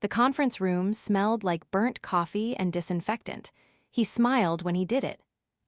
The conference room smelled like burnt coffee and disinfectant. He smiled when he did it.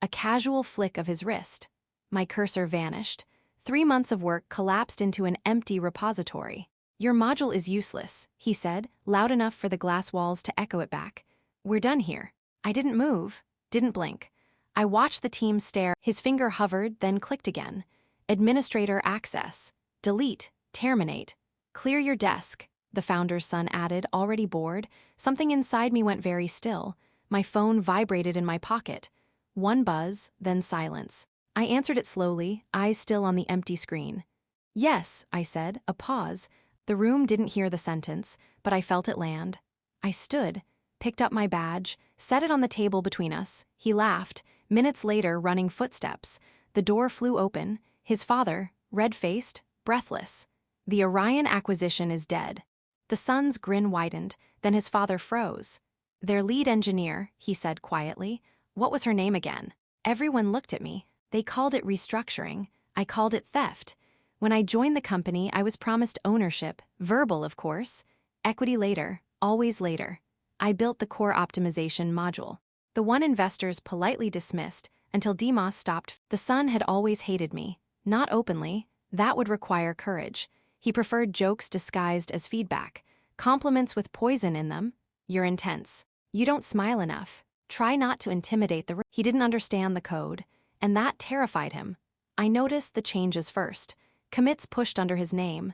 A casual flick of his wrist. My cursor vanished. 3 months of work collapsed into an empty repository. "Your module is useless," he said, loud enough for the glass walls to echo it back. "We're done here." I didn't move, didn't blink. I watched the team stare. His finger hovered, then clicked again. Administrator access. Delete. Terminate. "Clear your desk," the founder's son added, already bored. Something inside me went very still. My phone vibrated in my pocket. One buzz, then silence. I answered it slowly, eyes still on the empty screen. "Yes," I said, a pause. The room didn't hear the sentence, but I felt it land. I stood, picked up my badge, set it on the table between us. He laughed. Minutes later, running footsteps. The door flew open. His father, red-faced, breathless. "The Orion acquisition is dead." The son's grin widened, then his father froze. "Their lead engineer," he said quietly. "What was her name again?" Everyone looked at me. They called it restructuring. I called it theft. When I joined the company, I was promised ownership, verbal, of course. Equity later, always later. I built the core optimization module. The one investors politely dismissed until Demos stopped. The son had always hated me. Not openly. That would require courage. He preferred jokes disguised as feedback. Compliments with poison in them. "You're intense. You don't smile enough. Try not to intimidate the." He didn't understand the code, and that terrified him. I noticed the changes first. Commits pushed under his name.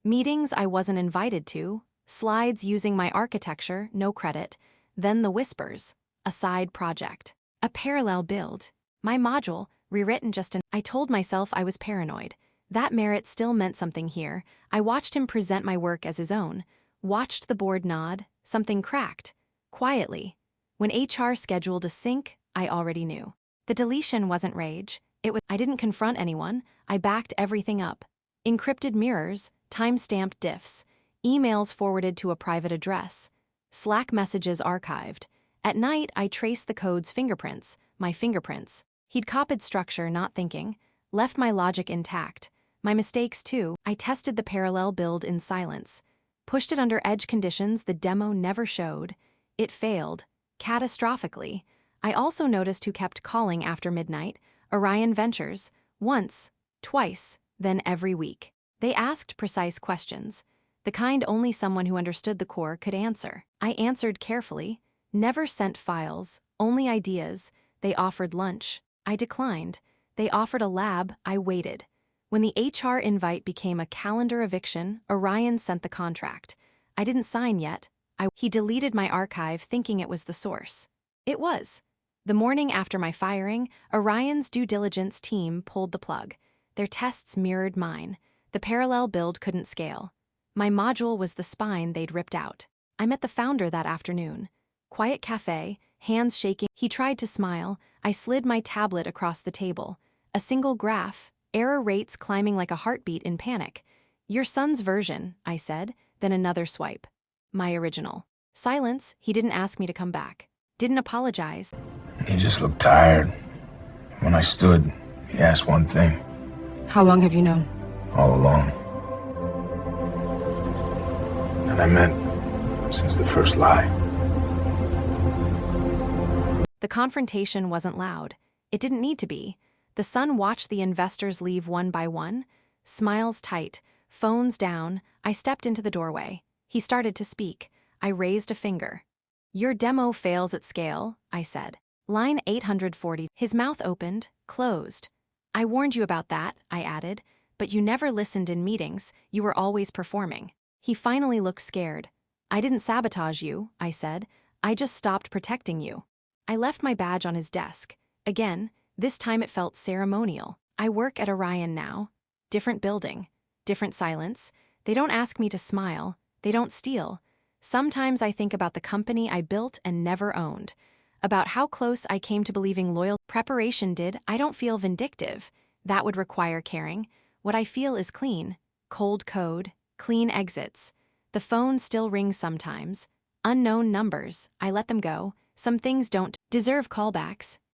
Meetings I wasn't invited to. Slides using my architecture, no credit. Then the whispers. A side project. A parallel build. My module, rewritten just in. I told myself I was paranoid. That merit still meant something here. I watched him present my work as his own. Watched the board nod. Something cracked. Quietly. When HR scheduled a sync, I already knew. The deletion wasn't rage. I didn't confront anyone. I backed everything up. Encrypted mirrors, time-stamped diffs, emails forwarded to a private address, Slack messages archived. At night, I traced the code's fingerprints, my fingerprints. He'd copied structure, not thinking, left my logic intact. My mistakes, too. I tested the parallel build in silence. Pushed it under edge conditions the demo never showed. It failed. Catastrophically. I also noticed who kept calling after midnight. Orion Ventures. Once, twice, then every week. They asked precise questions. The kind only someone who understood the core could answer. I answered carefully. Never sent files, only ideas. They offered lunch. I declined. They offered a lab. I waited. When the HR invite became a calendar eviction, Orion sent the contract. I didn't sign yet. He deleted my archive thinking it was the source. It was. The morning after my firing, Orion's due diligence team pulled the plug. Their tests mirrored mine. The parallel build couldn't scale. My module was the spine they'd ripped out. I met the founder that afternoon. Quiet cafe, hands shaking. He tried to smile. I slid my tablet across the table. A single graph, error rates climbing like a heartbeat in panic. "Your son's version," I said, then another swipe. My original. Silence. He didn't ask me to come back. Didn't apologize. He just looked tired. When I stood, he asked one thing. "How long have you known?" All along. And I meant since the first lie. The confrontation wasn't loud. It didn't need to be. The son watched the investors leave one by one. Smiles tight, phones down. I stepped into the doorway. He started to speak. I raised a finger. "Your demo fails at scale," I said. Line 840. His mouth opened, closed. "I warned you about that," I added, "but you never listened in meetings. You were always performing." He finally looked scared. "I didn't sabotage you," I said. "I just stopped protecting you." I left my badge on his desk. Again, this time it felt ceremonial. I work at Orion now. Different building. Different silence. They don't ask me to smile. They don't steal. Sometimes I think about the company I built and never owned. About how close I came to believing loyal preparation did. I don't feel vindictive. That would require caring. What I feel is clean. Cold code. Clean exits. The phone still rings sometimes. Unknown numbers. I let them go. Some things don't deserve callbacks.